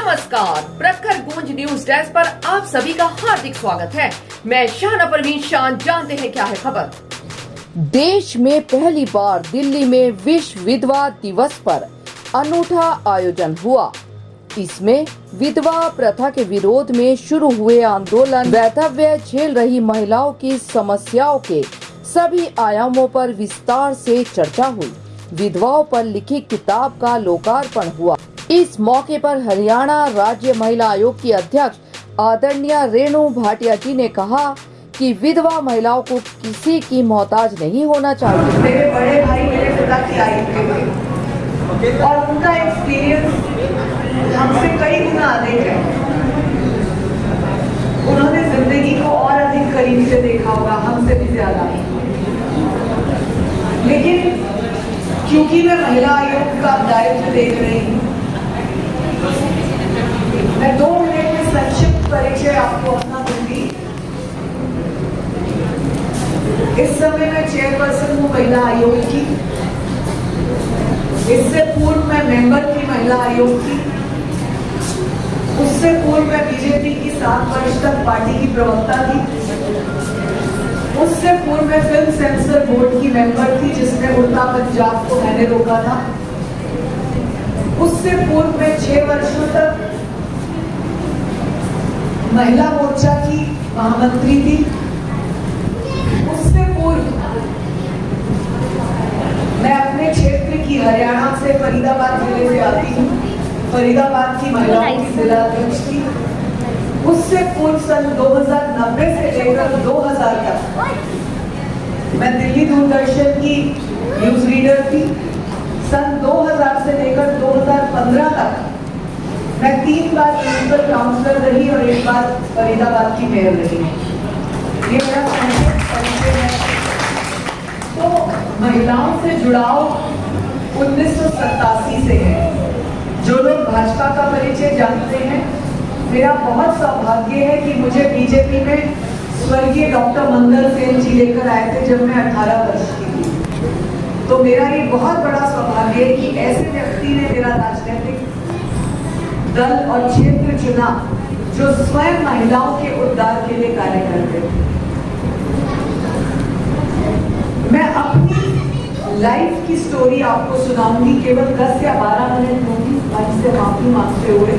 नमस्कार, प्रखर गूंज न्यूज डेस्क पर आप सभी का हार्दिक स्वागत है। मैं शाहना परवीन शान। जानते हैं क्या है खबर। देश में पहली बार दिल्ली में विश्व विधवा दिवस पर अनूठा आयोजन हुआ। इसमें विधवा प्रथा के विरोध में शुरू हुए आंदोलन, वैधव्य झेल रही महिलाओं की समस्याओं के सभी आयामों पर विस्तार से चर्चा हुई। विधवाओं पर लिखी किताब का लोकार्पण हुआ। इस मौके पर हरियाणा राज्य महिला आयोग की अध्यक्ष आदरणीय रेणु भाटिया जी ने कहा कि विधवा महिलाओं को किसी की मोहताज नहीं होना चाहिए। मेरे बड़े भाई मेरे पिता की आयु के थे और उनका एक्सपीरियंस हमसे कई गुना अधिक है। उन्होंने जिंदगी को और अधिक करीब से देखा होगा, हमसे भी ज्यादा। लेकिन क्योंकि मैं महिला आयोग का दायित्व देख रही हूँ, मैं 2 मिनट में संक्षिप्त परिचय आपको अपना दूंगी। इस समय मैं चेयरपर्सन हूँ महिला आयोग की। इससे पूर्व मैं मेंबर थी महिला आयोग की। उससे पूर्व मैं बीजेपी की 7 वर्ष तक पार्टी की प्रवक्ता थी। उससे पूर्व मैं फिल्म सेंसर बोर्ड की मेंबर थी, जिसमें उड़ता पंजाब को मैंने रोका था। उससे पूर्व मैं 6 वर्षों तक महिला मोर्चा की महामंत्री थी। उससे पूर्व मैं अपने क्षेत्र की हरियाणा से फरीदाबाद जिले से आती हूँ। फरीदाबाद की महिलाओं की जिला अध्यक्ष थी। उससे पूर्व सन 2090 से लेकर 2000 तक मैं दिल्ली दूरदर्शन की न्यूज रीडर थी। सन 2000 से लेकर 2015 तक मैं 3 बार म्युनिसिपल काउंसलर रही और 1 बार फरीदाबाद की मेयर रही। ये मेरा परिचय है। तो महिलाओं से जुड़ाव 1987 से है। जो लोग भाजपा का परिचय जानते हैं, मेरा बहुत सौभाग्य है कि मुझे बीजेपी में स्वर्गीय डॉक्टर मंगल सेन जी लेकर आए थे जब मैं 18 वर्ष की थी। तो मेरा ये बहुत बड़ा सौभाग्य है कि ऐसे व्यक्ति ने मेरा राजनीतिक दल और क्षेत्र चुना जो स्वयं महिलाओं के उद्धार के लिए कार्य करते थे। मैं अपनी लाइफ की स्टोरी आपको सुनाऊंगी, केवल 10 या 12 मिनट दूंगी, से माफी मांगते हुए,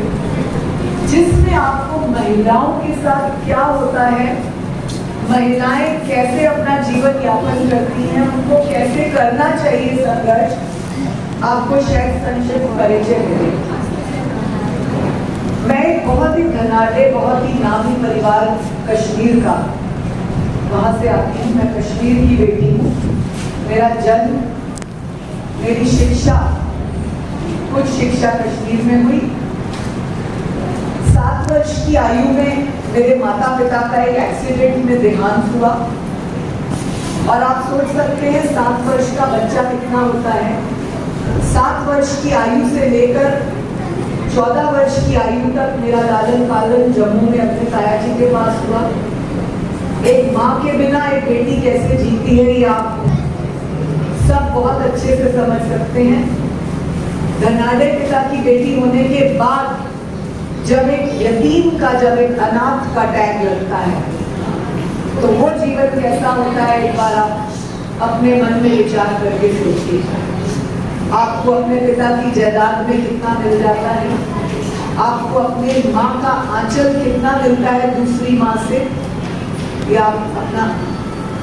जिसमें आपको महिलाओं के साथ क्या होता है, महिलाएं कैसे अपना जीवन यापन करती हैं, उनको कैसे करना चाहिए संघर्ष, आपको शायद संक्षिप्त परिचय मिले। मैं एक बहुत ही धनाढ़े, बहुत ही नामी परिवार कश्मीर का, वहां से आती हूँ। मैं कश्मीर की बेटी हूँ। मेरा जन्म, मेरी शिक्षा, कुछ शिक्षा कश्मीर में हुई। 7 वर्ष की आयु में मेरे माता पिता का एक एक्सीडेंट में देहांत हुआ। और आप सोच सकते हैं 7 वर्ष का बच्चा कितना होता है। 7 वर्ष की आयु से लेकर 14 वर्ष की आयु तक मेरा लालन पालन जम्मू में अपने ताया जी के पास हुआ। एक माँ के बिना एक बेटी कैसे जीती है, ये आप सब बहुत अच्छे से समझ सकते हैं। धनाढ़े पिता की बेटी होने के बाद जब एक यतीम का, जब एक अनाथ का टैग लगता है, तो वो जीवन कैसा होता है, एक बार आप अपने मन में विचार करके सोचिए। आपको अपने पिता की जायदाद में कितना मिल जाता है, आपको अपने माँ का आंचल कितना मिलता है दूसरी माँ से, या आप अपना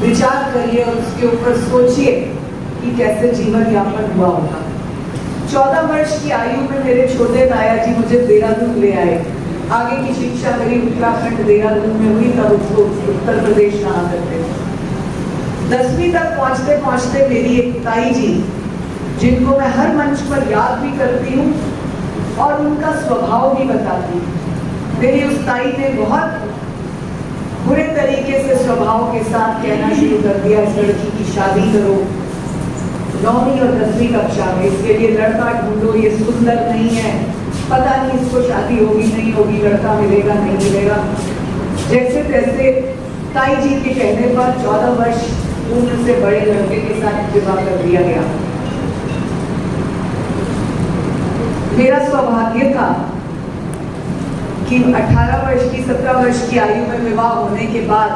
विचार करिए और उसके ऊपर सोचिए कि कैसे जीवन यापन हुआ होगा। 14 वर्ष की आयु में मेरे छोटे ताया जी मुझे देहरादून ले आए। आगे की शिक्षा मेरी उत्तराखंड देहरादून में हुई, तब उसको उत्तर प्रदेश कहा करते थे। 10वीं तक पहुँचते पहुँचते मेरी एक ताई जी, जिनको मैं हर मंच पर याद भी करती हूँ और उनका स्वभाव भी बताती हूँ, मेरी उस ताई ने बहुत बुरे तरीके से स्वभाव के साथ कहना शुरू कर दिया, इस लड़की की शादी करो 9वीं और 10वीं कक्षा में, इसके लिए लड़का ढूंढो, ये सुंदर नहीं है, पता नहीं इसको शादी होगी नहीं होगी, लड़का मिलेगा नहीं मिलेगा। जैसे तैसे ताई जी के कहने पर 14 वर्ष उम्र से बड़े लड़के के साथ विवाह कर दिया गया। मेरा सौभाग्य था कि 18 वर्ष की 17 वर्ष की आयु में विवाह होने के बाद,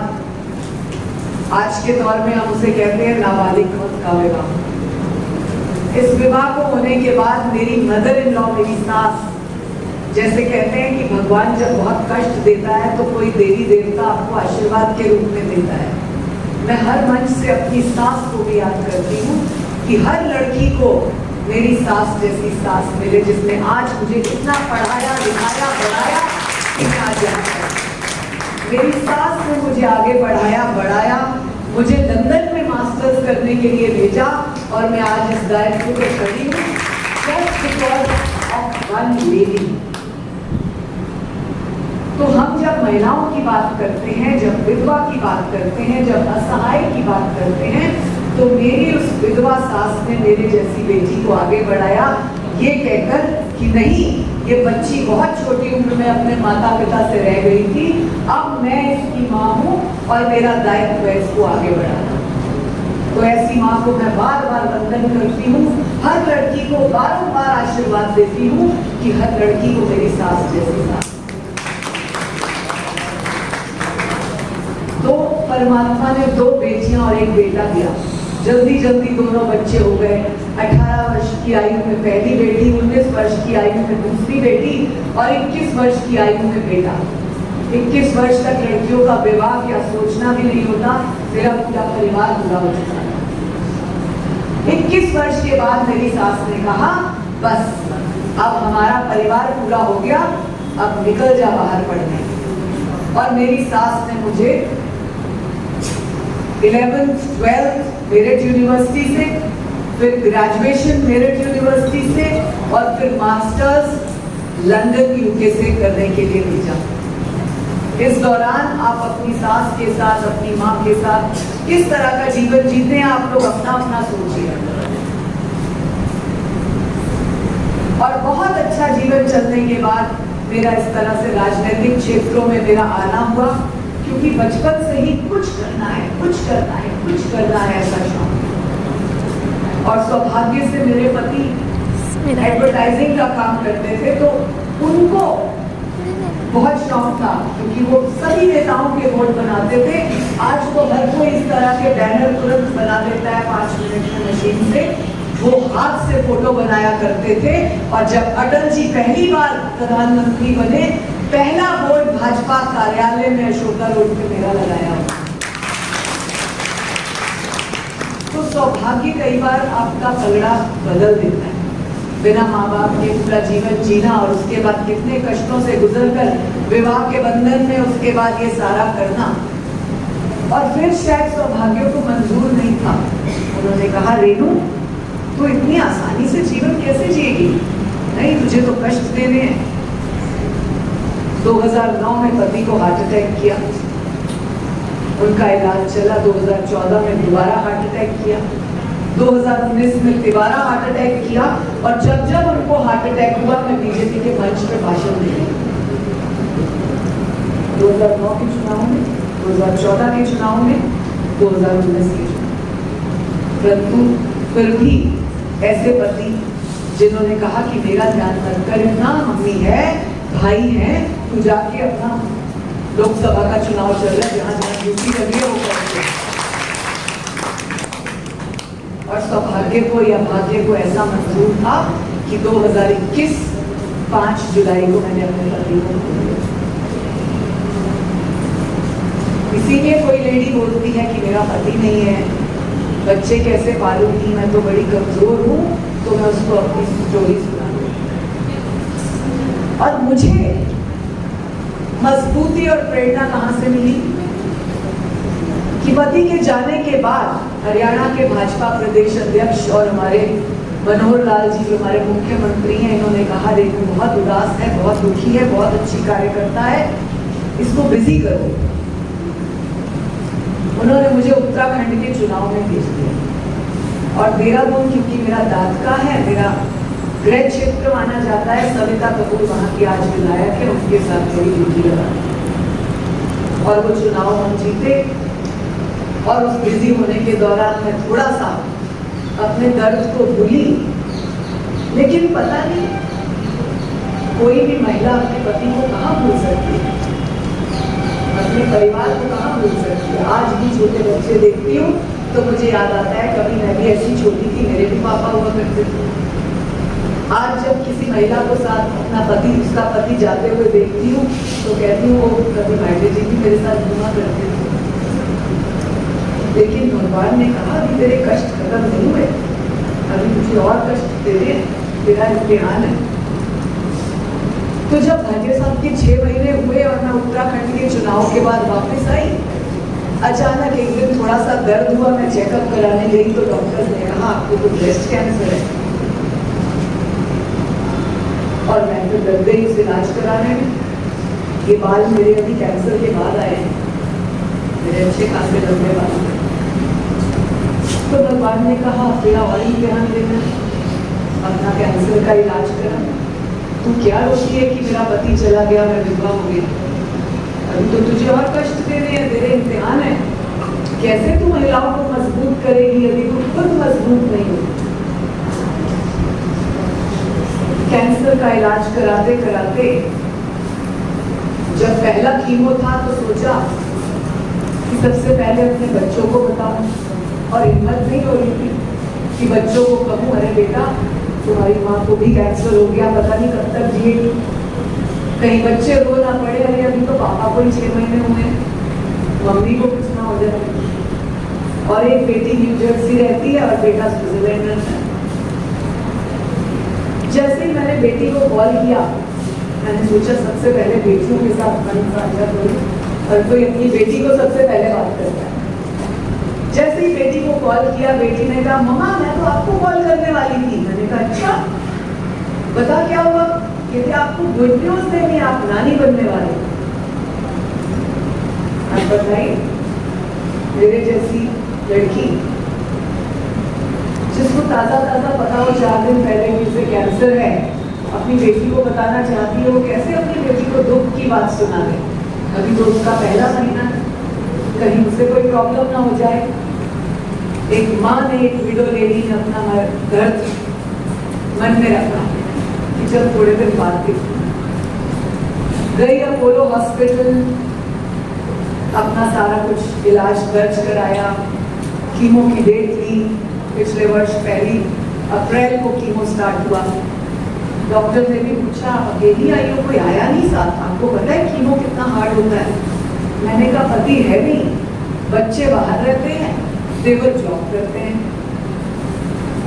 आज के दौर में हम उसे कहते हैं नाबालिग का विवाह, इस विवाह को होने के बाद मेरी मदर इन लॉ, मेरी सास, जैसे कहते हैं कि भगवान जब बहुत कष्ट देता है तो कोई देवी देवता आपको आशीर्वाद के रूप में देता है। मैं हर मंच से अपनी सास को भी याद करती हूँ कि हर लड़की को मेरी सास जैसी सास मिले, जिसने आज मुझे इतना पढ़ाया, लिखाया, बढ़ाया कि मैं आज यहाँ पर। मेरी सास ने मुझे आगे बढ़ाया, बढ़ाया, मुझे लंदन में मास्टर्स करने के लिए भेजा और मैं आज इस दायित्व को खड़ी हूँ just because of one lady। तो हम जब महिलाओं की बात करते हैं, जब विधवा की बात करते हैं, जब असहाय की बात करते हैं, तो मेरी उस विधवा सास ने मेरे जैसी बेटी को आगे बढ़ाया, ये कहकर कि नहीं, ये बच्ची बहुत छोटी उम्र में अपने माता पिता से रह गई थी, अब मैं इसकी माँ हूँ और मेरा दायित्व है इसको आगे बढ़ाना। तो ऐसी माँ को मैं बार बार वंदन करती हूँ, हर लड़की को बारंबार आशीर्वाद देती हूँ कि हर लड़की को मेरी सास जैसी सास। तो परमात्मा ने 2 बेटियां और 1 बेटा दिया, जल्दी जल्दी दोनों बच्चे हो गए। 18 वर्ष की आयु में पहली बेटी, 19 वर्ष की आयु में दूसरी बेटी और 21 वर्ष की आयु में बेटा। 21 वर्ष तक लड़कियों का विवाह क्या सोचना भी नहीं होता, मेरा पूरा परिवार पूरा हो चुका था। 21 वर्ष के बाद मेरी सास ने कहा बस अब हमारा परिवार पूरा हो गया, अब निकल जा बाहर पढ़ने। और मेरी सास ने मुझे 11th 12th मेरिट यूनिवर्सिटी से, फिर ग्रेजुएशन मेरिट यूनिवर्सिटी से और फिर मास्टर्स लंदन यूके से करने के लिए भेजा। इस दौरान आप अपनी सास के साथ, अपनी माँ के साथ किस तरह का जीवन जीते हैं, आप लोग अपना अपना सोचिए। और बहुत अच्छा जीवन चलने के बाद मेरा इस तरह से राजनीतिक क्षेत्रों में मेरा आना हुआ, क्योंकि बचपन से ही कुछ करना है, कुछ करना है, कुछ करना है, ऐसा शौक। और सौभाग्य से मेरे पति एडवर्टाइजिंग का काम करते थे, तो उनको बहुत शौक था, क्योंकि वो सभी नेताओं के वोट बनाते थे। आज तो हर कोई इस तरह के बैनर तुरंत बना देता है 5 मिनट में मशीन से, वो हाथ से फोटो बनाया करते थे। और जब अटल जी पहली बार प्रधानमंत्री बने, पहला बोर्ड भाजपा कार्यालय में अशोका रोड पे मेरा लगाया। तो सौभाग्य कई बार आपका पलड़ा बदल देता है। बिना माँ बाप के पूरा जीवन जीना और उसके बाद कितने कष्टों से गुजरकर विवाह के बंधन में उसके बाद ये सारा करना। और फिर शायद सौभाग्य को मंजूर नहीं था, उन्होंने कहा रेनू तू इतनी आसानी से जीवन कैसे जिएगी, नहीं तुझे तो कष्ट देने हैं। 2009 में पति को हार्ट अटैक किया, उनका इलाज चला, 2014 में दोबारा हार्ट अटैक किया, 2019 में दोबारा हार्ट अटैक किया। और जब जब उनको हार्ट अटैक हुआ, मैं बीजेपी के मंच पे भाषण दे रही, 2009 के चुनाव में, 2014 के चुनाव में, 2019 के चुनाव। परंतु फिर भी ऐसे पति जिन्होंने कहा कि मेरा ध्यान मत कर, इतना मम्मी है, भाई है, तू जाके अपना लोकसभा का चुनाव चल रहा है, जहां जहां ड्यूटी लगी है वो करते। और सौभाग्य को या भाग्य को ऐसा मंजूर था कि 2021 5 जुलाई को मैंने अपने पति को खो दिया। इसीलिए कोई लेडी बोलती है कि मेरा पति नहीं है, बच्चे कैसे पालूंगी, मैं तो बड़ी कमजोर हूँ, तो मैं उसको अपनी स्टोरी सुना दूँ। और मुझे मजबूती और प्रेरणा कहाँ से मिली कि पति के जाने के बाद हरियाणा के भाजपा प्रदेश अध्यक्ष और हमारे मनोहर लाल जी जो हमारे मुख्यमंत्री हैं, इन्होंने कहा रेनू बहुत उदास है, बहुत दुखी है, बहुत अच्छी कार्यकर्ता है, इसको बिजी करो। उन्होंने मुझे उत्तराखंड के चुनाव में भेज दिया और देहरादून, क्योंकि मेरा दादका है, मेरा गृह क्षेत्र माना जाता है, सविता कपूर वहाँ की आज विधायक है, उनके साथ मेरी ड्यूटी लगा और वो चुनाव हम जीते। और उस बिजी होने के दौरान मैं थोड़ा सा अपने दर्द को भूली, लेकिन पता नहीं कोई भी महिला अपने पति को कहाँ भूल सकती है, अपने परिवार को कहाँ भूल सकती है। आज भी छोटे बच्चे देखती हूँ तो मुझे याद आता है कभी मैं भी ऐसी छोटी थी, मेरे भी पापा हुआ करते थे। आज जब किसी महिला को साथ अपना पति, उसका पति जाते हुए देखती हूँ तो कहती हूँ वो कभी मायके जी भी मेरे साथ घूमा करते थे। लेकिन भगवान ने कहा कि तेरे कष्ट खत्म नहीं हुए, अभी मुझे और कष्ट तेरा इम्तिहान है। तो जब भाटिया साहब के 6 महीने हुए और मैं उत्तराखंड के चुनाव के बाद वापस आई, अचानक एक दिन थोड़ा सा दर्द हुआ, मैं चेकअप कराने गई तो डॉक्टर ने कहा आपको तो ब्रेस्ट कैंसर है। और मैं तो डर गई उस इलाज कराने में। ये बाल मेरे अभी कैंसर के बाद आए हैं, मेरे अच्छे खासे लंबे बाल। तो भगवान ने कहा तेरा और इम्तिहान लेना, अपना कैंसर का इलाज करा। तू क्या रोती है कि मेरा पति चला गया, मैं विधवा हो गई, अभी तो तुझे और कष्ट देने हैं, तेरे इम्तिहान है। कैसे तू महिलाओं को मजबूत करेगी यदि तू खुद मजबूत नहीं हो। कैंसर का इलाज कराते कराते जब पहला कीमो था तो सोचा कि सबसे पहले अपने बच्चों को बताऊं, और हिम्मत नहीं हो रही थी कि बच्चों को कहूं अरे बेटा तुम्हारी माँ को भी कैंसर हो गया, पता नहीं कब तक जिएगी। कहीं बच्चे रो ना पड़े अरे अभी तो पापा को ही 6 महीने हुए, मम्मी को कुछ ना हो जाए। और एक बेटी न्यू जर्सी रहती है और बेटा स्विट्जरलैंड रहता है। जैसे ही मैंने बेटी को कॉल किया, मैंने सोचा सबसे पहले बेटियों के साथ मन साझा करूं, और कोई अपनी बेटी को सबसे पहले बात करता है। जैसे ही बेटी को कॉल किया, बेटी ने कहा मम्मा मैं तो आपको कॉल करने वाली थी। मैंने कहा अच्छा बता क्या हुआ। कहते आपको गुड न्यूज देनी, आप नानी बनने वाले। आप बताइए, मेरे जैसी लड़की जिसको ताजा ताजा पता हो 4 दिन पहले कि उसे कैंसर है, अपनी बेटी को बताना चाहती है, वो कैसे अपनी बेटी को दुख की बात सुना दे। अभी तो उसका पहला महीना है, कहीं उसे कोई प्रॉब्लम ना हो जाए। एक माँ ने, एक विडो लेडी ने अपना दर्द मन में रखा कि जब थोड़े दिन बाद गई अपोलो हॉस्पिटल, अपना सारा कुछ इलाज दर्ज कराया, कीमो की डेट ली, पिछले वर्ष 1 अप्रैल को कीमो स्टार्ट हुआ। डॉक्टर ने भी पूछा आप अकेली आई हो, कोई आया नहीं साथ, आपको पता है कीमो कितना हार्ड होता है। मैंने कहा पति है नहीं, बच्चे बाहर रहते हैं, देवर जॉब करते हैं,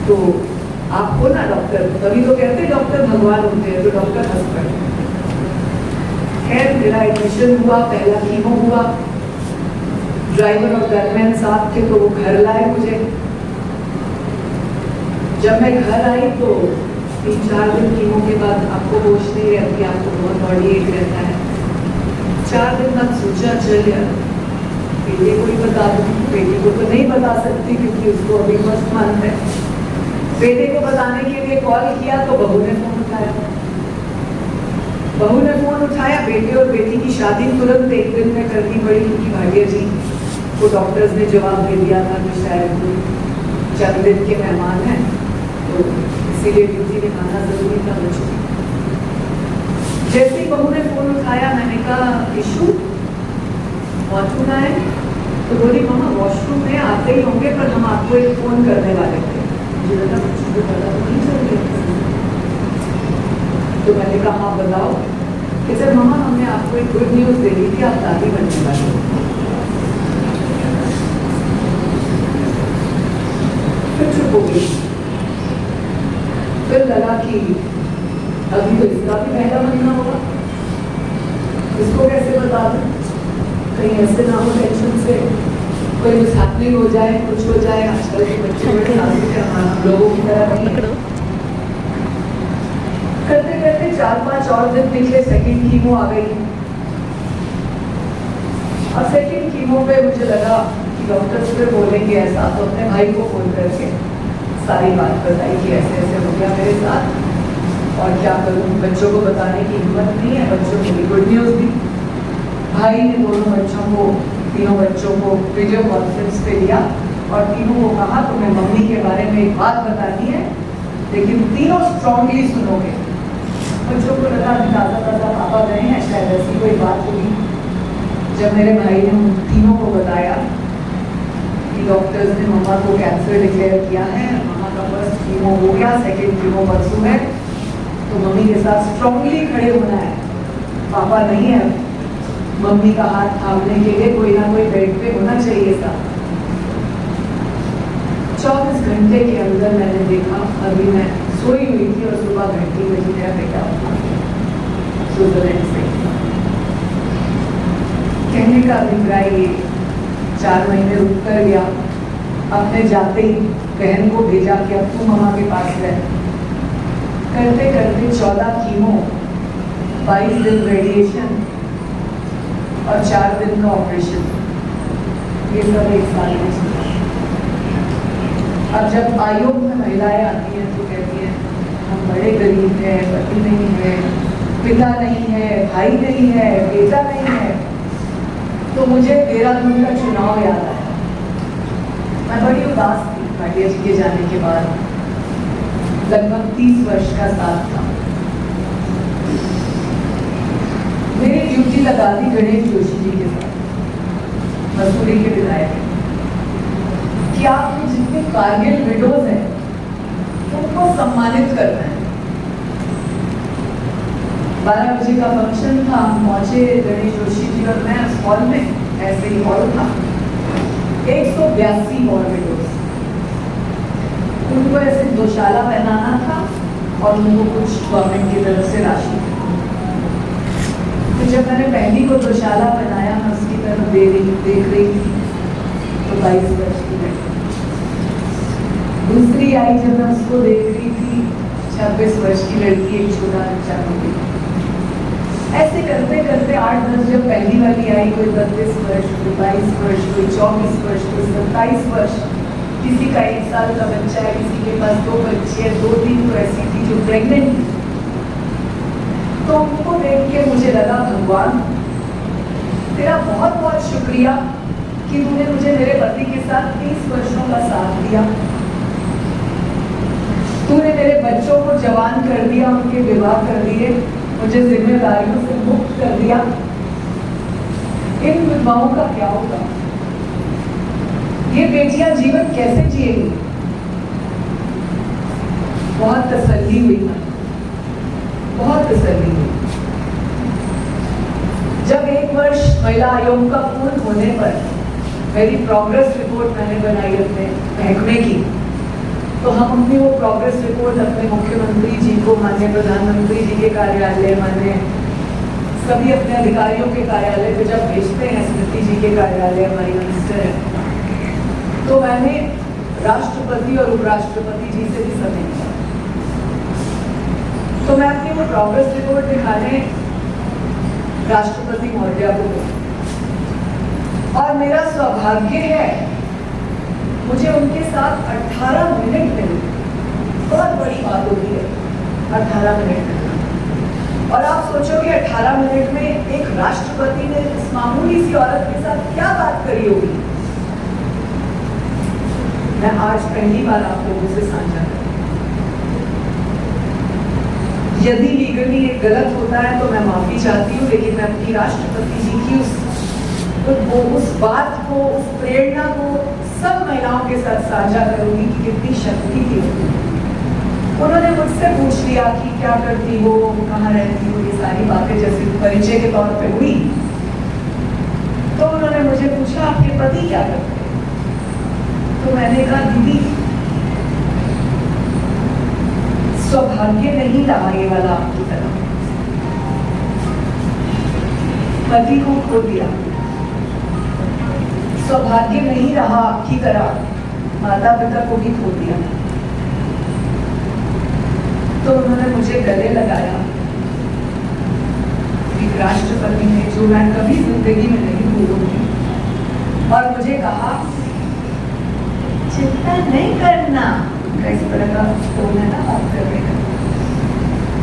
तो आपको ना डॉक्टर, तभी तो कहते डॉक्टर भगवान होते हैं, तो डॉक्टर हंस पड़े। खैर मेरा एडमिशन हुआ, पहला कीमो हुआ, ड्राइवर और गनमैन साहब थे तो वो घर लाए मुझे। जब मैं घर आई तो 3-4 दिन कीमो के बाद आपको होश नहीं रहती, आपको बहुत बॉडी एक रहता है। 4 दिन बाद सोचा चल यार बेटे को ही बता दूं। बेटे को तो नहीं बता सकती क्योंकि उसको अभी फर्स्ट मंथ है। बेटे को बताने के लिए कॉल किया तो बहू ने फोन उठाया। बहू ने फोन उठाया, बेटे और बेटी की शादी तुरंत 1 दिन में करनी पड़ी क्योंकि भाटिया जी को डॉक्टर्स ने जवाब दे दिया था कि शायद चंद दिन के मेहमान हैं, तो इसीलिए ड्यूटी निभाना जरूरी था बच्चों। जैसे ही बहू ने फोन उठाया, मैंने कहा इशू वॉशरूम आए, तो बोली मम्मा वॉशरूम में आते ही होंगे पर हम आपको एक फोन करने वाले थे। मुझे लगा बच्चों को पता तो नहीं चल गया। तो मैंने कहा हाँ बताओ। कि सर मम्मा हमने आपको एक गुड न्यूज दे दी थी, आप दादी बनने वाले हो। फिर चुप हो गई। फिर लगा कि अभी तो इसका भी पहला महीना होगा, इसको कैसे बता दूं, कहीं ऐसे ना हो टेंशन से कोई मिसहैपनिंग हो जाए, कुछ हो जाए। आजकल के बच्चे बड़े नाजुक हैं, हम लोगों की तरह नहीं। करते करते 4-5 और दिन पिछले सेकंड कीमो आ गई, और सेकंड कीमो पे मुझे लगा कि डॉक्टर फिर बोलेंगे ऐसा, तो अपने भाई को फोन करके सारी बात बताई कि ऐसे ऐसे हो गया मेरे साथ और क्या करूं। बच्चों को बताने की हिम्मत नहीं है, बच्चों को भी गुड न्यूज दी। भाई ने तीनों बच्चों को वीडियो कॉन्फ्रेंस पे लिया और तीनों को कहा तुम्हें मम्मी के बारे में एक बात बतानी है, लेकिन तीनों स्ट्रांगली सुनोगे। बच्चों को लगा कि ताज़ा ताज़ा पापा गए हैं, शायद ऐसी कोई बात होगी। जब मेरे भाई ने उन तीनों को बताया कि डॉक्टर्स ने मम्मा को कैंसर डिक्लेयर किया है, मम्मा का फर्स्ट कीमो हो गया, सेकेंड कीमो परसों है, तो मम्मी के साथ स्ट्रांगली खड़े होना है, पापा नहीं है, मम्मी का हाथ थामने के लिए कोई ना कोई बेड पे होना चाहिए था। 24 घंटे के अंदर मैंने देखा, अभी मैं सोई हुई थी और सुबह घंटी बजी, मेरा बेटा स्विट्जरलैंड से। कहने का अभिप्राय ये, 4 महीने रुक कर गया, अपने जाते ही बहन को भेजा कि अब तू मम्मा के पास रह। करते करते 14 कीमो, 22 दिन रेडिएशन और 4 दिन का ऑपरेशन, ये सब 1 साल में चला। अब जब आयोग में महिलाएं आती हैं तो कहती हैं हम बड़े गरीब हैं, पति नहीं है, पिता नहीं है, भाई नहीं है, बेटा नहीं है, तो मुझे देहरादून का चुनाव याद आया। मैं बड़ी उदास थी भाटिया जी के जाने के बाद। लगभग 30 वर्ष का साथ था। मेरी ड्यूटी लगा दी गणेश जोशी जी के साथ, मसूरी के विधायक। कि आपने जितने कारगिल विडोज हैं उनको सम्मानित करना है। 12 बजे का फंक्शन था, हम पहुंचे गणेश जोशी जी और मैं उस हॉल में, ऐसे ही हॉल था, 182 और विडोज। उनको ऐसे दोशाला पहनाना था और उनको कुछ गवर्नमेंट की तरफ से राशि। तो जब मैंने पहली को दोशाला पहनाया, मैं उसकी तरफ देख रही थी तो 22 वर्ष की लड़की। दूसरी आई, जब मैं उसको देख रही थी, 26 वर्ष की लड़की, एक छोटा बच्चा हो गया। ऐसे करते करते 8-10, जब पहली वाली आई, कोई 32 वर्ष, कोई 22 वर्ष, कोई 24 वर्ष, कोई 27 वर्ष, किसी का 1 साल का बच्चा है, किसी के पास 2 बच्चे हैं, 2-3 तो ऐसी थी जो प्रेग्नेंट थी। तो उनको देख के मुझे लगा, भगवान तेरा बहुत बहुत शुक्रिया कि तूने मुझे मेरे पति के साथ 30 वर्षों का साथ दिया। तूने मेरे बच्चों को जवान कर दिया, उनके विवाह कर दिए, मुझे जिम्मेदारियों से मुक्त कर दिया। इन विधवाओं का क्या होगा? ये बेटियां जीवन कैसे जिएंगी? बहुत तसल्ली हुई ना, बहुत तसल्ली हुई। जब 1 वर्ष महिला आयोग का पूर्ण होने पर मेरी प्रोग्रेस रिपोर्ट मैंने बनाई अपने महकमे की, तो हम अपनी वो प्रोग्रेस रिपोर्ट अपने मुख्यमंत्री जी को, माननीय प्रधानमंत्री जी के कार्यालय, माननीय सभी अपने अधिकारियों के कार्यालय पे जब भेजते हैं, स्मृति जी के कार्यालय, हमारी मिनिस्टर है, तो मैंने राष्ट्रपति और उपराष्ट्रपति जी से भी सबमिट किया। तो मैं अपनी वो प्रोग्रेस रिपोर्ट दिखाने राष्ट्रपति महोदया को गई और मेरा सौभाग्य है मुझे उनके साथ 18 मिनट मिले। बहुत बड़ी बात होती है 18 मिनट में। और आप सोचोगे 18 मिनट में एक राष्ट्रपति ने इस मामूली सी औरत के साथ क्या बात करी होगी। मैं आज पहली बार आप लोगों से साझा करूं। यदि लीगली एक गलत होता है तो मैं माफी चाहती हूँ, लेकिन मैं अपनी राष्ट्रपति जी की उस बात को, उस प्रेरणा को सब महिलाओं के साथ साझा करूंगी कि कितनी शक्ति थी। उन्होंने मुझसे पूछ लिया कि क्या करती हो, कहाँ रहती हो, ये सारी बातें जैसे परिचय के तौर पे हुई। तो उन्होंने मुझे पूछा आपके पति क्या करते हैं? तो मैंने कहा दीदी सौभाग्य नहीं रहा ये वाला आपकी तरह, पति को खो दिया। सौभाग्य नहीं रहा आपकी तरह, माता पिता को भी खो दिया। तो उन्होंने मुझे गले लगाया, एक राष्ट्रपति ने, जो मैं कभी जिंदगी में नहीं भूलूंगी, और मुझे कहा चिंता नहीं करना, इस तरह का फोन है ना बात करने का।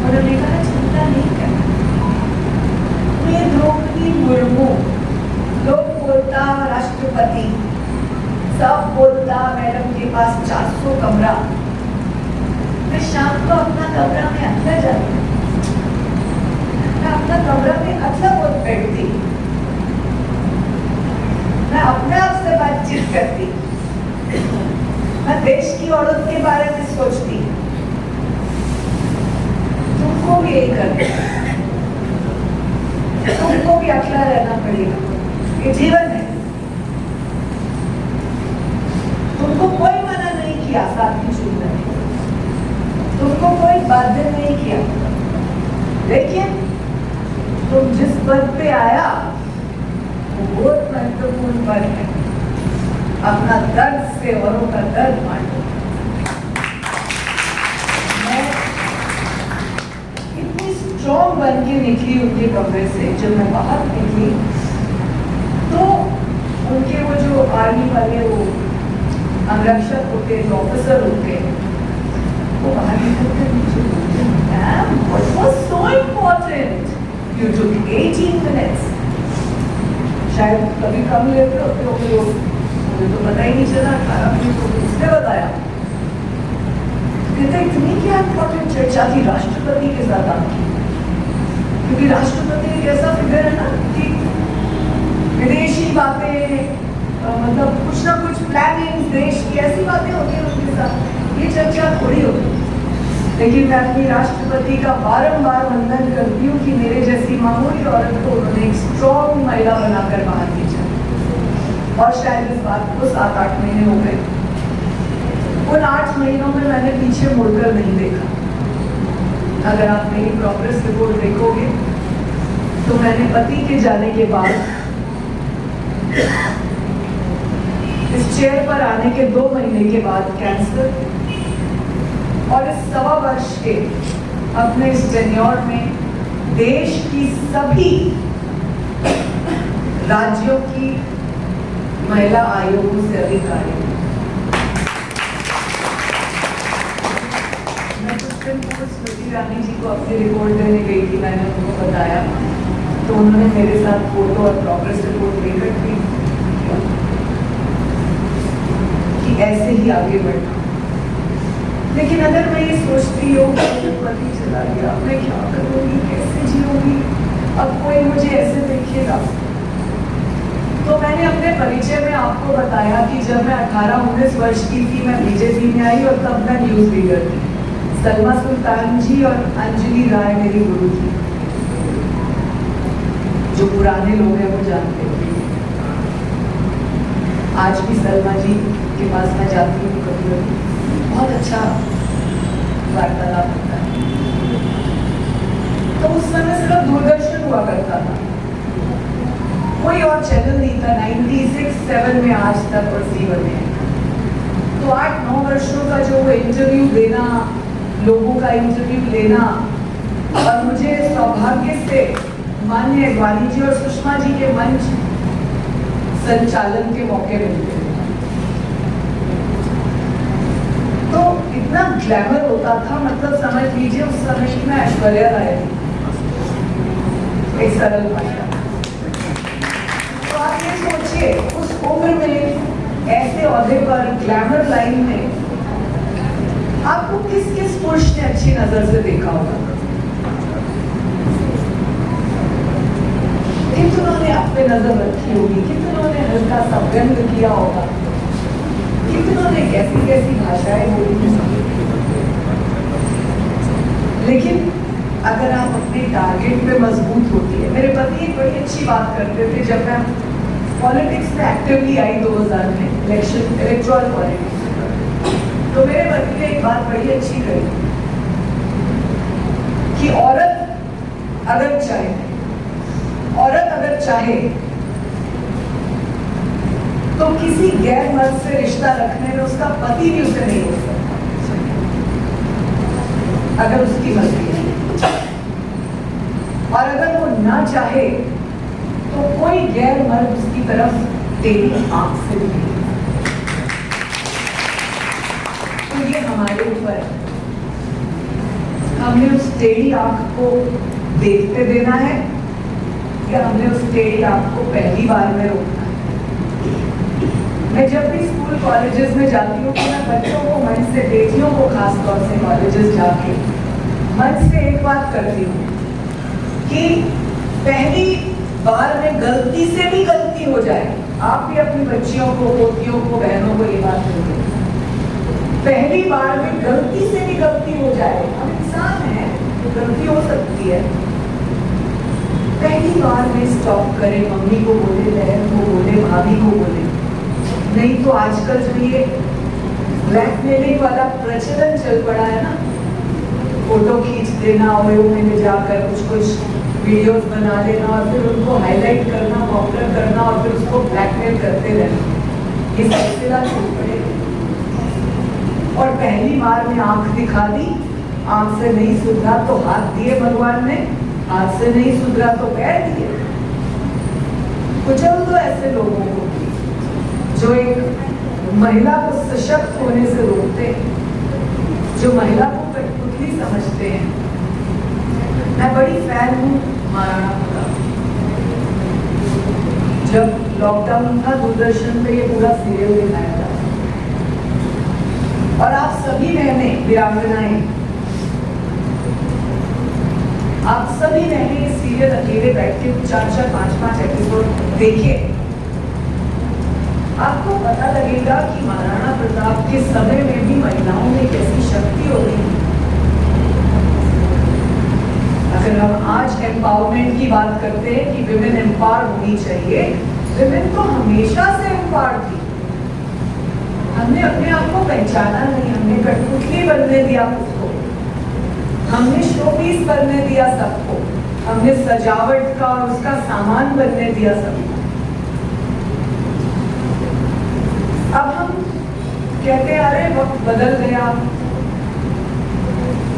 उन्होंने कहा चिंता नहीं करना, मैं द्रौपदी मुर्मू, लोग बोलता राष्ट्रपति, सब बोलता मैडम के पास 400 कमरा, मैं शाम को अपना कमरा में अंदर जाती हूँ, अपना कमरा में अथला बहुत बैठती, मैं अपने आप से बातचीत करती, मैं देश की औरत के बारे में सोचती। तुमको भी यही करना, तुमको भी अकेला रहना पड़ेगा, ये जीवन है। तुमको कोई मना नहीं किया साथ में चुनने, तुमको कोई बाध्य नहीं किया, लेकिन तुम जिस पद पे आया वो बहुत महत्वपूर्ण पद है। अपना दर्द से औरों का दर्द बांटो। मैं इतनी स्ट्रॉन्ग बन के निकली उनके कमरे से। जब मैं बाहर निकली तो उनके वो जो आर्मी वाले वो अंगरक्षक होते, जो ऑफिसर होते, वो बाहर निकलकर मुझे बोलते, ma'am what was so important, you took 18 minutes. शायद कभी कम लेते होते हो लोग, मुझे तो पता ही नहीं चला। 18 मिनट तो उसने बताया। कहते इतनी क्या इम्पोर्टेंट चर्चा थी राष्ट्रपति के साथ आपकी, क्योंकि राष्ट्रपति एक ऐसा फिगर है ना कि विदेशी बातें, मतलब कुछ ना कुछ प्लानिंग, देश की ऐसी बातें होती हैं उनके साथ, ये चर्चा थोड़ी होती। लेकिन मैं अपनी राष्ट्रपति का बारंबार वंदन करती हूँ कि मेरे जैसी मामूली औरत को उन्होंने एक स्ट्रॉन्ग महिला बनाकर बाहर भेजा। और शायद इस बात को 7-8 महीने हो गए। उन 8 महीनों में मैंने पीछे मुड़कर नहीं देखा। अगर आप मेरी प्रोग्रेस रिपोर्ट देखोगे तो मैंने पति के जाने के बाद इस चेयर पर आने के 2 महीने के बाद कैंसर, और इस 1.25 वर्ष के अपने इस टेन्योर में देश की सभी राज्यों की महिला आयोगों से अधिक कार्य। मैं कुछ दिन पूर्व स्मृति ईरानी जी को अपनी रिपोर्ट देने गई थी, मैंने उनको बताया तो उन्होंने मेरे साथ फोटो और प्रोग्रेस रिपोर्ट लेकर थी कि ऐसे ही आगे बढ़ना। लेकिन अगर मैं ये सोचती हूँ कि पति चला गया, मैं क्या करूँगी, कैसे जीऊँगी, अब कोई मुझे ऐसे देखेगा। तो मैंने अपने परिचय में आपको बताया कि जब मैं 18-19 वर्ष की थी मैं बीजेपी में आई, और तब मैं न्यूज़ रीडर थी। सलमा सुल्तान जी और अंजलि राय मेरी गुरु थी। जो पुराने लोग हैं वो जानते हैं। आज भी सलमा जी के पास मैं जाती हूँ कभी, बहुत अच्छा वार्तालाप होता है। तो उस समय सिर्फ दूरदर्शन हुआ करता था, कोई और चैनल नहीं था। 96-7 में आज तक और जी बने हैं। तो 8-9 वर्षों का जो वो इंटरव्यू देना, लोगों का इंटरव्यू लेना, और मुझे सौभाग्य से माननीय वाणी जी और सुषमा जी के मंच संचालन के मौके मिलते हैं। तो इतना ग्लैमर होता था, मतलब समझ लीजिए उस समय की मैं ऐश्वर्या राय थी, एक सरल भाषा। तो आप ये सोचिए उस उम्र में ऐसे ओहदे पर ग्लैमर लाइन में आपको किस किस पुरुष ने अच्छी नजर से देखा होगा, कितनों ने आप पे नजर रखी होगी, कितनों ने हल्का सा व्यंग किया होगा, कितनों ने कैसी कैसी भाषाएं बोली। लेकिन अगर आप अपने टारगेट पे मजबूत होती है। मेरे पति एक बड़ी अच्छी बात करते थे, जब मैं पॉलिटिक्स में एक्टिवली आई 2000 में, इलेक्ट्रॉल पॉलिटिक्स, तो मेरे पति ने एक बात बड़ी अच्छी कही कि औरत अगर चाहे तो किसी गैर मर्द से रिश्ता रखने में उसका पति भी उसे नहीं हो सकता, अगर उसकी मर्जी है। और अगर वो ना चाहे तो कोई गैर मर्द उसकी तरफ तेरी आंख से भी नहीं। तो ये हमारे ऊपर है, हमने उस टेढ़ी आंख को देखते देना है या हमने उस टेढ़ी आंख को पहली बार में रोकना है। मैं जब भी स्कूल कॉलेजेस में जाती हूँ तो मैं बच्चों को मन से, बेटियों को खास तौर से कॉलेजेस जाके मन से एक बात करती हूँ कि पहली बार में गलती से भी गलती हो जाए, आप भी अपनी बच्चियों को, पोतियों को, बहनों को ये बात करेंगे, पहली बार में गलती से भी गलती हो जाए, हम इंसान हैं, गलती हो सकती है, पहली बार में स्टॉप करें, मम्मी को बोले, बहन को बोले, भाभी को बोले। नहीं तो आजकल जो ये ब्लैकमेलिंग वाला प्रचलन चल पड़ा है ना, फोटो खींच देना और में ले जाकर कुछ वीडियोस बना लेना और फिर उनको हाईलाइट करना, पॉपुलर करना और फिर उसको ब्लैकमेल करते रहना, ये सिलसिला चल पड़ेगा। और पहली बार में आंख दिखा दी, आंख से नहीं सुधरा तो हाथ दिए भगवान ने, हाथ से नहीं सुधरा तो पैर दिए। कुचल तो ऐसे लोगों को जो एक महिला को सशक्त होने से रोकते हैं, जो महिला को कठपुतली समझते हैं। मैं बड़ी फैन हूँ महाराणा प्रताप। जब लॉकडाउन था दूरदर्शन पे ये पूरा सीरियल दिखाया था और आप सभी बहनें, वीरांगनाएं, आप सभी बहनें ये सीरियल अकेले बैठ के 4-4, 5-5 एपिसोड देखिए, आपको पता लगेगा कि महाराणा प्रताप के समय में भी महिलाओं में कैसी शक्ति होती है। अगर हम आज एम्पावरमेंट की बात करते हैं कि विमेन एम्पावर होनी चाहिए, विमेन तो हमेशा से एम्पावर थी। हमने अपने आप को पहचाना नहीं, हमने कठपुतली बनने दिया उसको, हमने शोपीस बनने दिया सबको, हमने सजावट का और उसका सामान बनने दिया सबको। अब हम कहते आ रहे वक्त बदल गया,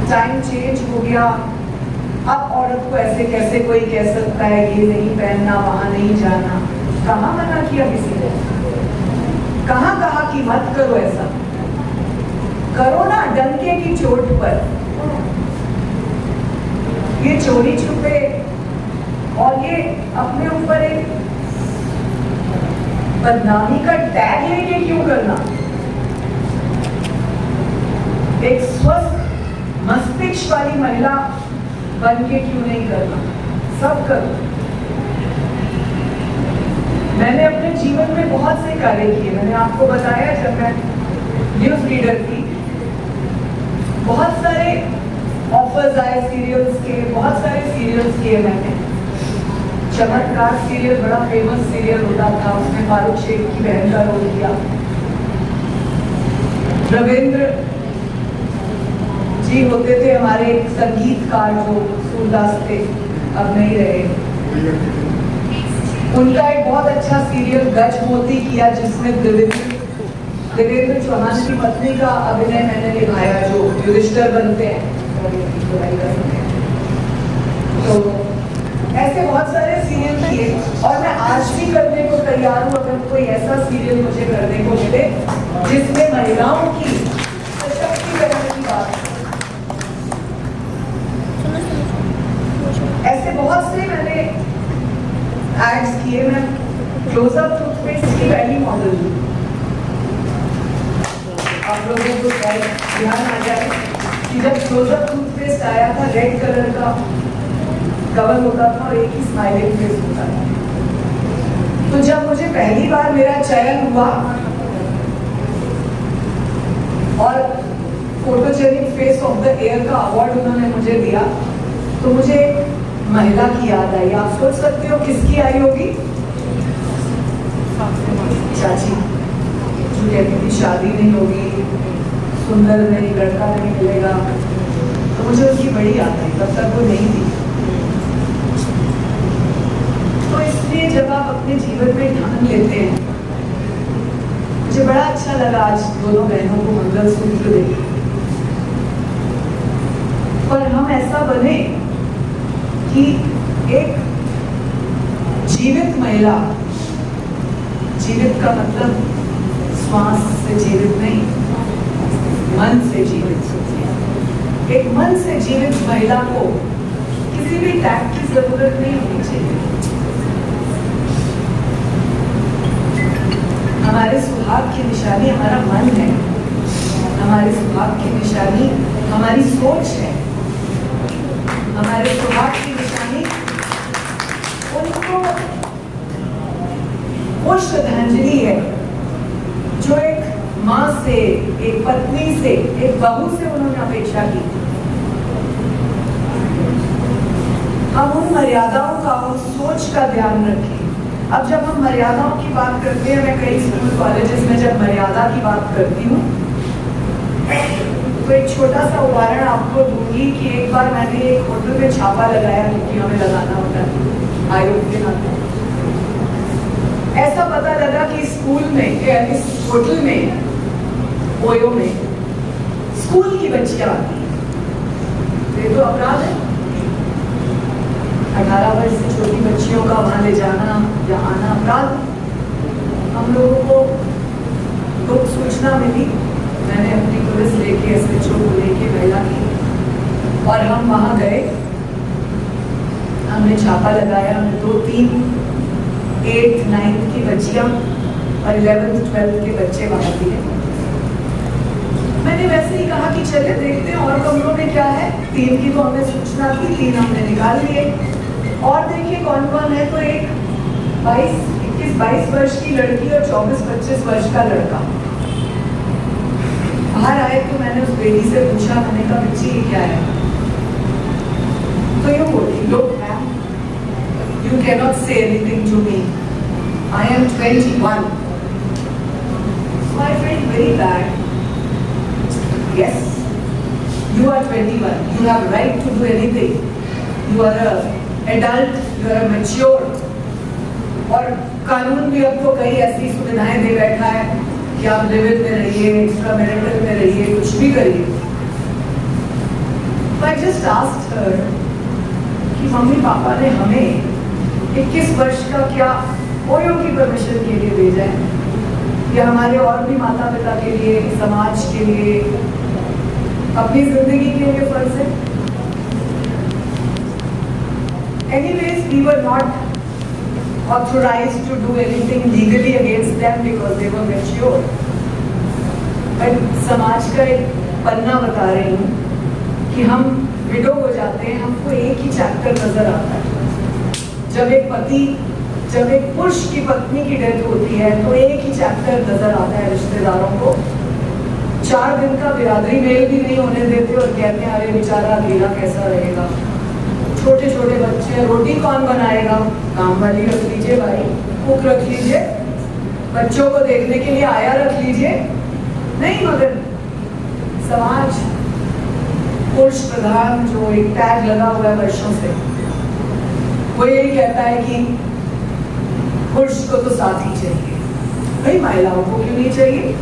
टाइम चेंज हो गया, अब औरत को ऐसे कैसे कोई कह सकता है ये नहीं पहनना, वहां नहीं जाना। कहाँ मना किया किसी ने? कहाँ कहा कि मत करो ऐसा? करो ना डंके की चोट पर। ये चोरी छुपे और ये अपने ऊपर एक बदनामी का टैग लेके क्यों करना? एक स्वस्थ मस्तिष्क वाली महिला बन के क्यों नहीं करना? सब करो। मैंने अपने जीवन में बहुत से कार्य किए। मैंने आपको बताया जब मैं न्यूज रीडर थी, बहुत सारे ऑफर्स आए सीरियल्स के, बहुत सारे सीरियल्स किए मैंने। चमत्कार सीरियल बड़ा फेमस सीरियल होता था, उसमें फारूक शेख की बहन का रोल किया। रविंद्र जी होते थे हमारे एक संगीतकार जो सूरदास थे, अब नहीं रहे। उनका एक बहुत अच्छा सीरियल गज मोती किया जिसमें देवेंद्र चौहान की पत्नी का अभिनय मैंने निभाया, जो युधिष्ठिर बनते हैं। तो ऐसे बहुत सारे सीरियल किए और मैं आज भी करने को तैयार हूँ अगर कोई ऐसा सीरियल मुझे करने को मिले जिसमें महिलाओं की सशक्तिकरण की बात है। ऐसे बहुत से मैंने एड्स किए। मैं क्लोजअप टूथपेस्ट की पहली मॉडल हूँ। आप लोगों को ध्यान आ जाए कि जब क्लोजअप टूथपेस्ट आया था, रेड कलर का कवर होता था और एक ही स्माइलिंग फेस होता था। तो जब मुझे पहली बार मेरा चयन हुआ और photogenic face of the year का अवार्ड उन्होंने मुझे दिया, तो मुझे महिला की याद आई। आप सोच सकते हो किसकी आई होगी? चाची, जो कहती थी शादी नहीं होगी, सुंदर नहीं, लड़का नहीं मिलेगा। तो मुझे उसकी बड़ी याद आई, तब तक वो नहीं थी। तो इसलिए जब आप अपने जीवन में ठान लेते हैं, मुझे बड़ा अच्छा लगा आज दोनों बहनों को मंगलसूत्र देके। पर हम ऐसा बने कि एक जीवित महिला, जीवित का मतलब श्वास से जीवित नहीं, मन से जीवित। एक मन से जीवित महिला को किसी भी टैग की जरूरत नहीं होनी चाहिए। हमारे सुहाग की निशानी हमारा मन है, हमारे सुहाग की निशानी हमारी सोच है, हमारे सुहाग की निशानी उनको वो श्रद्धांजलि है जो एक माँ से, एक पत्नी से, एक बहू से उन्होंने अपेक्षा की। हम उन मर्यादाओं का, उन सोच का ध्यान रखें। अब जब हम मर्यादाओं की बात करते हैं, मैं कई स्कूल कॉलेजेस में जब मर्यादा की बात करती हूँ तो एक छोटा सा उदाहरण आपको दूंगी कि एक बार मैंने एक होटल में छापा लगाया, क्योंकि हमें लगाना होता है आयोग के नाते। ऐसा पता लगा कि स्कूल में, इस होटल में, ओयो में स्कूल की बच्चियां आती हैं। ये तो अपराध है। 18 वर्ष से छोटी बच्चियों का वहां ले जाना या आना अपराध। हम लोगों को गुप्त सूचना मिली, मैंने अपनी पुलिस लेके, SHO को लेके महिला की, और हम वहां गए। हमने छापा लगाया। हमने 2-3 8th 9th की बच्चियां और 11th 12th के बच्चे वहां दिए। मैंने वैसे ही कहा कि चले देखते हैं और कमरों में क्या है। 3 की तो हमने सूचना थी, 3 हमने निकाल लिए और देखिए कौन कौन है। तो एक 21-22 वर्ष की लड़की और 24-25 वर्ष का लड़का बाहर आए। तो मैंने उस बेटी से पूछा, मैंने कहा बच्ची ये क्या है? तो यूँ बोली, लोग ma'am, you cannot say anything to me. I am 21. So I felt very bad. Yes, you are 21. You have right to do anything. You are an adult. You are a mature. और कानून भी आपको कई ऐसी सुविधाएं दे बैठा है कि आप लिव इन में रहिए, एक्स्ट्रा मैरिटल में रहिए, कुछ भी करिए। So I just asked her कि मम्मी पापा ने हमें 21 वर्ष का क्या ओयो की परमिशन के लिए भेजा है, या हमारे और भी माता पिता के लिए, समाज के लिए, अपनी जिंदगी के लिए फर्ज है। Anyways, we were not authorized to do anything legally against them because they were mature. But समाज का एक पन्ना बता रही हूँ कि हम विडो हो जाते हैं, हमको एक ही चैप्टर नजर आता है। जब एक पुरुष की पत्नी की डेथ होती है तो एक ही चैप्टर नजर आता है रिश्तेदारों को। 4 दिन का बिरादरी मेल भी नहीं होने देते और कहते हैं अरे बेचारा अकेला कैसा रहेगा। छोटे छोटे बच्चे, रोटी कौन बनाएगा? काम वाली रख लीजिए भाई, कुक रख लीजिए, बच्चों को देखने के लिए आया रख लीजिए। नहीं, मगर समाज पुरुष प्रधान जो एक टैग लगा हुआ है वर्षों से, वो यही कहता है कि पुरुष को तो साथ ही चाहिए। भाई महिलाओं को क्यों नहीं चाहिए?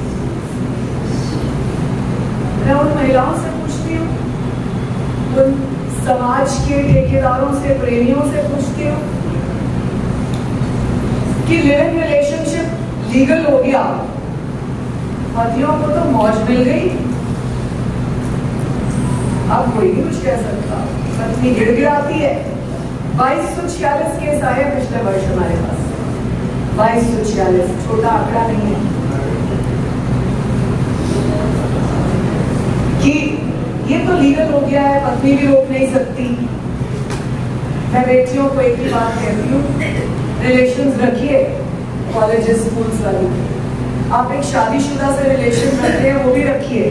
मैं उन महिलाओं से पूछती हूँ, उन समाज के ठेकेदारों से, प्रेमियों से पूछती हूँ कि लिव इन रिलेशनशिप लीगल हो गया, पतियों को तो मौज मिल गई, अब कोई नहीं कुछ कह सकता। पत्नी गिड़गिड़ाती है। 2246 केस आए पिछले वर्ष हमारे पास। 2246 छोटा आंकड़ा नहीं है कि ये तो लीगल हो गया है, पत्नी भी रोक नहीं सकती। मैं बेटियों को एक ही बात कहती हूँ, रिलेशंस रखिए, कॉलेजेस स्कूल्स वाली। आप एक शादीशुदा से रिलेशन रखते हैं वो भी रखिए,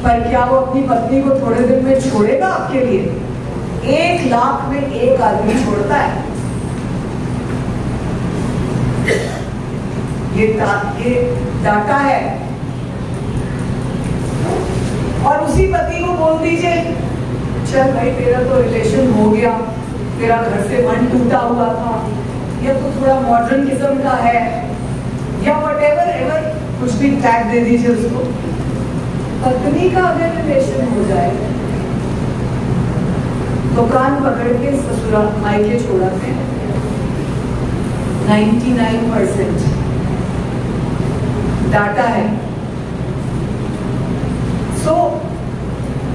पर क्या वो अपनी पत्नी को थोड़े दिन में छोड़ेगा आपके लिए? 1 लाख में 1 आदमी छोड़ता है। ये डाटा है। और उसी पति को बोल दीजिए चल भाई तेरा तो रिलेशन हो गया, तेरा घर से मन टूटा हुआ था, या तो थोड़ा मॉडर्न किस्म का है, या व्हाटएवर एवर कुछ भी टैग दे दीजिए उसको। पत्नी का अगर रिलेशन हो जाए तो कान पकड़ के ससुराल मायके छोड़ाते हैं 99%। डाटा है। So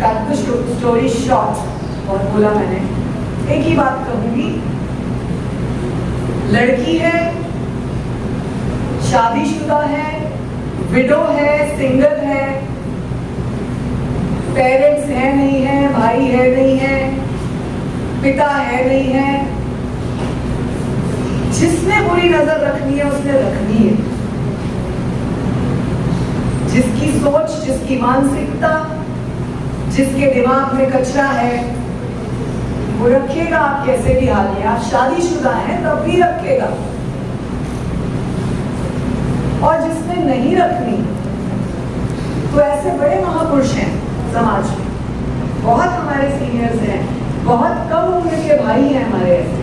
cut the story short, और बोला मैंने, एक ही बात कहूंगी, लड़की है, शादीशुदा है, विडो है, सिंगल है, पेरेंट्स है नहीं है, भाई है नहीं है, पिता है नहीं है, जिसने बुरी नजर रखनी है उसने रखनी है। जिसकी सोच, जिसकी मानसिकता, जिसके दिमाग में कचरा है वो रखेगा। आप कैसे भी हाल में, आप शादीशुदा हैं तब भी रखेगा। और जिसने नहीं रखनी, तो ऐसे बड़े महापुरुष हैं समाज में, बहुत हमारे सीनियर्स हैं, बहुत कम उम्र के भाई हैं हमारे ऐसे,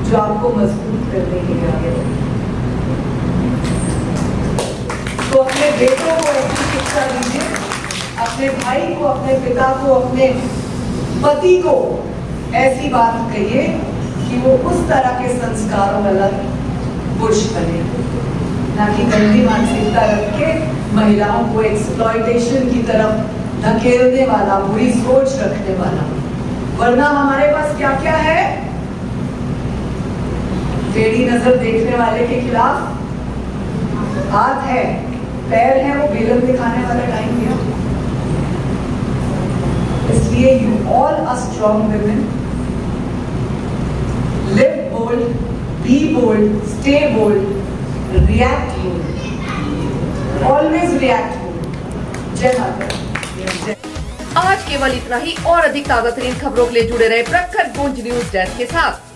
जो आपको मजबूत करने के लिए आगे बढ़े। तो अपने बेटों को ऐसी शिक्षा दीजिए, अपने भाई को, अपने पिता को, अपने पति को ऐसी बात कहिए कि वो उस तरह के संस्कारों वाला पुरुष बने, ना कि गंदी मानसिकता रख के महिलाओं को एक्सप्लॉयटेशन की तरफ धकेलने वाला, बुरी सोच रखने वाला। वरना हमारे पास क्या क्या है? टेढ़ी नजर देखने वाले के खिलाफ हाथ है, पैर है, वो बेलन दिखाने वाला टाइम गया। इसलिए you all are strong women, live bold, be bold, stay bold, react bold, always react bold. जय माता दी। आज केवल इतना ही। और अधिक ताजा तरीन खबरों के लिए जुड़े रहे प्रखर गूंज न्यूज डेस्क के साथ।